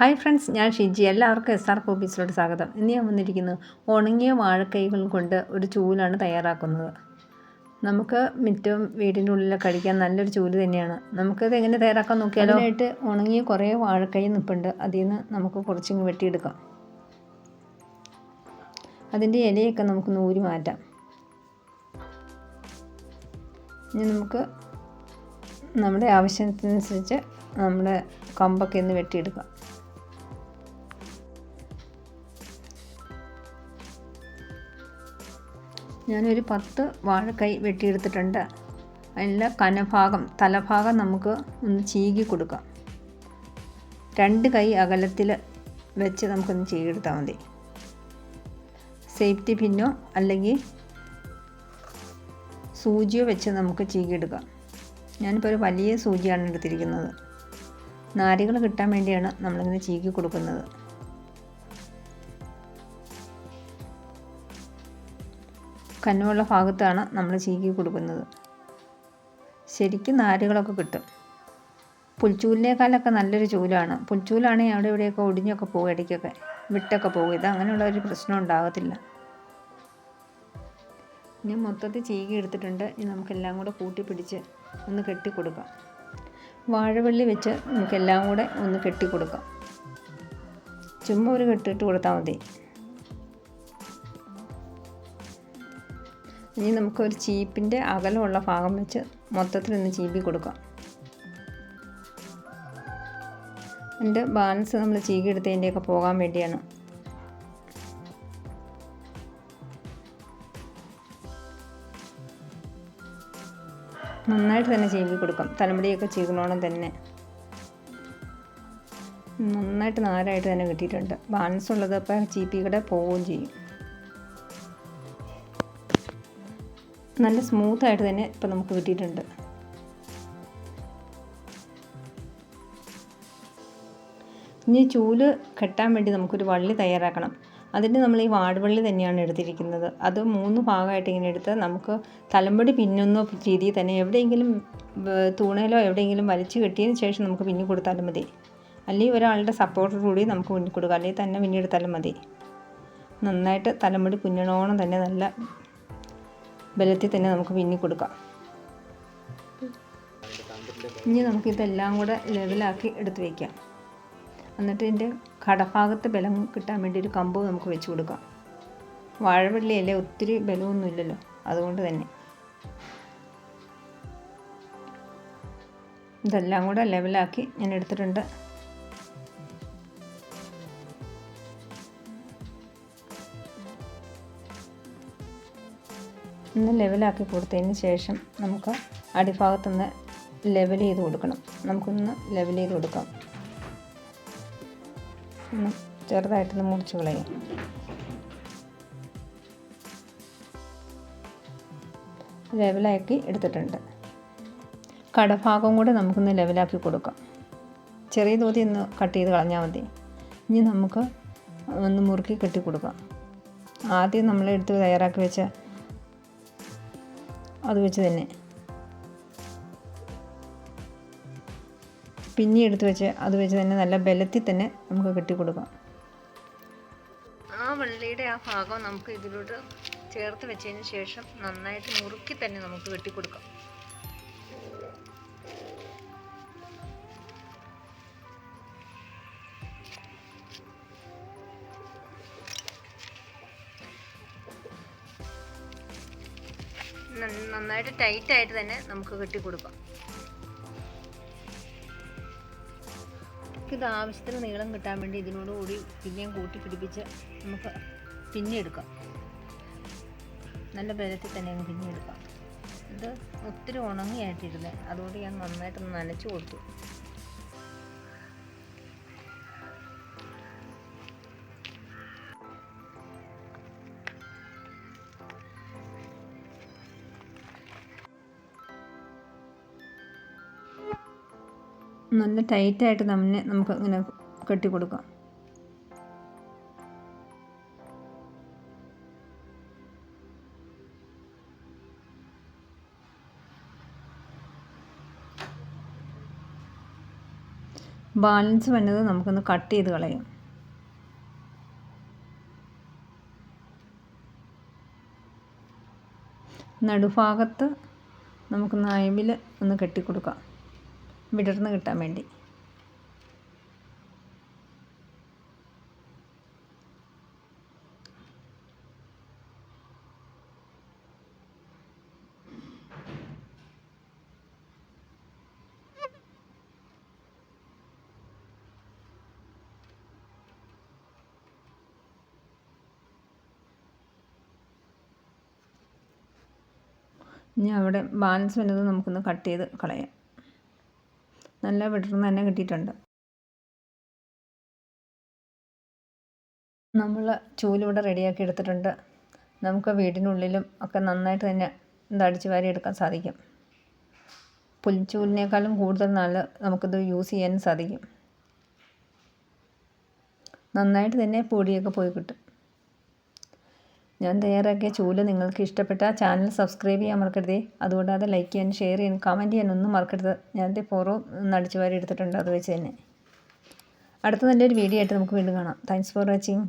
Hi friends, ഞാൻ ഷിജി. എല്ലാവർക്കും SR ഹോബീസിലോട്ട് സ്വാഗതം. ഇന്ന് ഞാൻ വന്നിരിക്കുന്നത് ഉണങ്ങിയ വാഴക്കൈകൾ കൊണ്ട് ഒരു ചൂലാണ് തയ്യാറാക്കുന്നത്. നമുക്ക് മിറ്റവും വീടിൻ്റെ ഉള്ളിലൊക്കെ കഴിക്കാൻ നല്ലൊരു ചൂല് തന്നെയാണ്. നമുക്കത് എങ്ങനെ തയ്യാറാക്കാൻ നോക്കിയാലോ? അതിനായിട്ട് ഉണങ്ങിയ കുറേ വാഴക്കൈ നിൽപ്പുണ്ട്. അതിൽ നിന്ന് നമുക്ക് കുറച്ചിങ്ങ് വെട്ടിയെടുക്കാം. അതിൻ്റെ ഇലയൊക്കെ നമുക്ക് ഊരി മാറ്റാം. ഇനി നമുക്ക് നമ്മുടെ ആവശ്യത്തിനനുസരിച്ച് നമ്മുടെ കമ്പൊക്കെ ഒന്ന് വെട്ടിയെടുക്കാം. ഞാനൊരു 10 വാഴക്കൈ വെട്ടിയെടുത്തിട്ടുണ്ട്. അതിൻ്റെ തലഭാഗം നമുക്ക് ഒന്ന് ചീകി കൊടുക്കാം. 2 കൈ അകലത്തിൽ വെച്ച് നമുക്കൊന്ന് ചീകിയെടുത്താൽ മതി. സേഫ്റ്റി പിന്നോ അല്ലെങ്കിൽ സൂചിയോ വെച്ച് നമുക്ക് ചീകിയെടുക്കാം. ഞാനിപ്പോൾ ഒരു വലിയ സൂചിയാണ് എടുത്തിരിക്കുന്നത്. നാരുകൾ കിട്ടാൻ വേണ്ടിയാണ് നമ്മളിങ്ങനെ ചീകി കൊടുക്കുന്നത്. കനമുള്ള ഭാഗത്താണ് നമ്മൾ ചീകി കൊടുക്കുന്നത്. ശരിക്കും നാരുകളൊക്കെ കിട്ടും. പുൽച്ചൂലിനേക്കാളൊക്കെ നല്ലൊരു ചൂലാണ്. പുൽച്ചൂലാണെങ്കിൽ അവിടെ ഇവിടെയൊക്കെ ഒടിഞ്ഞൊക്കെ പോകും, ഇടയ്ക്കൊക്കെ വിട്ടൊക്കെ പോകും. ഇത് അങ്ങനെയുള്ള ഒരു പ്രശ്നം ഉണ്ടാകത്തില്ല. ഇനി മൊത്തത്തിൽ ചീകി എടുത്തിട്ടുണ്ട്. ഇനി നമുക്കെല്ലാം കൂടെ കൂട്ടിപ്പിടിച്ച് ഒന്ന് കെട്ടിക്കൊടുക്കാം. വാഴവള്ളി വെച്ച് നമുക്കെല്ലാം കൂടെ ഒന്ന് കെട്ടിക്കൊടുക്കാം. ചുമ്മാ ഒരു കെട്ടിട്ട് കൊടുത്താൽ മതി. ഇനി നമുക്കൊരു ചീപ്പിൻ്റെ അകലമുള്ള ഭാഗം വെച്ച് മൊത്തത്തിലൊന്ന് ചീപ്പി കൊടുക്കാം. അതിൻ്റെ ബാലൻസ് നമ്മൾ ചീകിയെടുത്തതിൻ്റെയൊക്കെ പോകാൻ വേണ്ടിയാണ്. നന്നായിട്ട് തന്നെ ചീവി കൊടുക്കാം. തലമുടിയൊക്കെ ചീകണോണം തന്നെ നന്നായിട്ട് നാരായിട്ട് തന്നെ കിട്ടിയിട്ടുണ്ട്. ബാലൻസ് ഉള്ളത് അപ്പോൾ ചീപ്പിക്കടെ പോവുകയും ചെയ്യും. നല്ല സ്മൂത്തായിട്ട് തന്നെ ഇപ്പം നമുക്ക് കിട്ടിയിട്ടുണ്ട്. ഇനി ചൂല് കെട്ടാൻ വേണ്ടി നമുക്കൊരു വള്ളി തയ്യാറാക്കണം. അതിന് നമ്മൾ ഈ വാഴവള്ളി തന്നെയാണ് എടുത്തിരിക്കുന്നത്. അത് 3 ഭാഗമായിട്ട് ഇങ്ങനെ എടുത്ത് നമുക്ക് തലമുടി പിന്നുന്ന രീതിയിൽ തന്നെ എവിടെയെങ്കിലും തൂണയിലോ എവിടെയെങ്കിലും വലിച്ചു കെട്ടിയതിന് ശേഷം നമുക്ക് പിന്നി കൊടുത്താലും മതി. അല്ലെങ്കിൽ ഒരാളുടെ സപ്പോർട്ടോടുകൂടി നമുക്ക് പിന്നി കൊടുക്കാം. അല്ലെങ്കിൽ തന്നെ പിന്നിയെടുത്താലും മതി. നന്നായിട്ട് തലമുടി കുഞ്ഞണോണം തന്നെ നല്ല ബലത്തിൽ തന്നെ നമുക്ക് പിന്നി കൊടുക്കാം. ഇനി നമുക്കിതെല്ലാം കൂടെ ലെവലാക്കി എടുത്ത് വയ്ക്കാം. എന്നിട്ട് ഇതിൻ്റെ കടഭാഗത്ത് ബലം കിട്ടാൻ വേണ്ടി ഒരു കമ്പ് നമുക്ക് വെച്ച് കൊടുക്കാം. വാഴവള്ളിയല്ലേ, ഒത്തിരി ബലമൊന്നുമില്ലല്ലോ, അതുകൊണ്ട് തന്നെ ഇതെല്ലാം കൂടെ ലെവലാക്കി ഞാൻ എടുത്തിട്ടുണ്ട്. ഒന്ന് ലെവലാക്കി കൊടുത്തതിന് ശേഷം നമുക്ക് അടിഭാഗത്തുനിന്ന് ലെവൽ ചെയ്ത് കൊടുക്കണം. നമുക്കൊന്ന് ലെവൽ ചെയ്ത് കൊടുക്കാം. ഒന്ന് ചെറുതായിട്ടൊന്ന് മുറിച്ച് കളയാം. ലെവലാക്കി എടുത്തിട്ടുണ്ട്. കടഭാഗം കൂടെ നമുക്കൊന്ന് ലെവലാക്കി കൊടുക്കാം. ചെറിയ തോതിൽ ഒന്ന് കട്ട് ചെയ്ത് കളഞ്ഞാൽ മതി. ഇനി നമുക്ക് ഒന്ന് മുറുക്കി കെട്ടി കൊടുക്കാം. ആദ്യം നമ്മളെടുത്ത് തയ്യാറാക്കി വെച്ച അത് വെച്ച് തന്നെ പിന്നെ എടുത്ത് വെച്ച് അത് വെച്ച് തന്നെ നല്ല ബലത്തിൽ തന്നെ നമുക്ക് കെട്ടിക്കൊടുക്കാം. ആ വള്ളിയുടെ ആ ഭാഗം നമുക്ക് ഇതിലോട്ട് ചേർത്ത് വെച്ചതിന് ശേഷം നന്നായിട്ട് മുറുക്കി തന്നെ നമുക്ക് കെട്ടിക്കൊടുക്കാം. നന്നായിട്ട് ടൈറ്റായിട്ട് തന്നെ നമുക്ക് കെട്ടിക്കൊടുക്കാം. ഇത് ആവശ്യത്തിന് നീളം കിട്ടാൻ വേണ്ടി ഇതിനോടുകൂടി പിന്നെയും കൂട്ടി പിടിപ്പിച്ച് നമുക്ക് പിന്നെയെടുക്കാം. നല്ല ബലത്തിൽ തന്നെ അങ്ങ് പിന്നെയെടുക്കാം. ഇത് ഒത്തിരി ഉണങ്ങിയായിട്ടിരുന്നത്, അതുകൊണ്ട് ഞാൻ നന്നായിട്ടൊന്ന് നനച്ച് കൊടുത്തു. നല്ല ടൈറ്റായിട്ട് നമുക്ക് ഇങ്ങനെ കെട്ടിക്കൊടുക്കാം. ബാലൻസ് വന്നത് നമുക്കൊന്ന് കട്ട് ചെയ്ത് കളയാം. നടുഭാഗത്ത് നമുക്ക് നയവിൽ ഒന്ന് കെട്ടിക്കൊടുക്കാം, വിടർന്ന് കിട്ടാൻ വേണ്ടി. ഇനി അവിടെ ബാലൻസ് വരുന്നത് നമുക്കൊന്ന് കട്ട് ചെയ്ത് കളയാം. നല്ല വിടർന്ന് തന്നെ കിട്ടിയിട്ടുണ്ട്. നമ്മൾ ചൂലിവിടെ റെഡിയാക്കി എടുത്തിട്ടുണ്ട്. നമുക്ക് വീടിനുള്ളിലും ഒക്കെ നന്നായിട്ട് തന്നെ ഇത് അടിച്ച് വാരി എടുക്കാൻ സാധിക്കും. പുൽച്ചൂലിനേക്കാളും കൂടുതൽ നല്ല നമുക്കിത് യൂസ് ചെയ്യാനും സാധിക്കും. നന്നായിട്ട് തന്നെ പൊടിയൊക്കെ പോയി കിട്ടും. ഞാൻ തയ്യാറാക്കിയ ചൂല് നിങ്ങൾക്ക് ഇഷ്ടപ്പെട്ട ചാനൽ സബ്സ്ക്രൈബ് ചെയ്യാൻ മറക്കരുതേ. അതുകൂടാതെ ലൈക്ക് ചെയ്യാനും ഷെയർ ചെയ്യാനും കമൻറ്റ് ചെയ്യാനൊന്നും മറക്കരുത്. ഞാനത് പുറവും അടിച്ചു വാരി എടുത്തിട്ടുണ്ട്, അത് വെച്ച് തന്നെ. അടുത്ത നല്ലൊരു വീഡിയോ ആയിട്ട് നമുക്ക് വീണ്ടും കാണാം. Thanks for watching.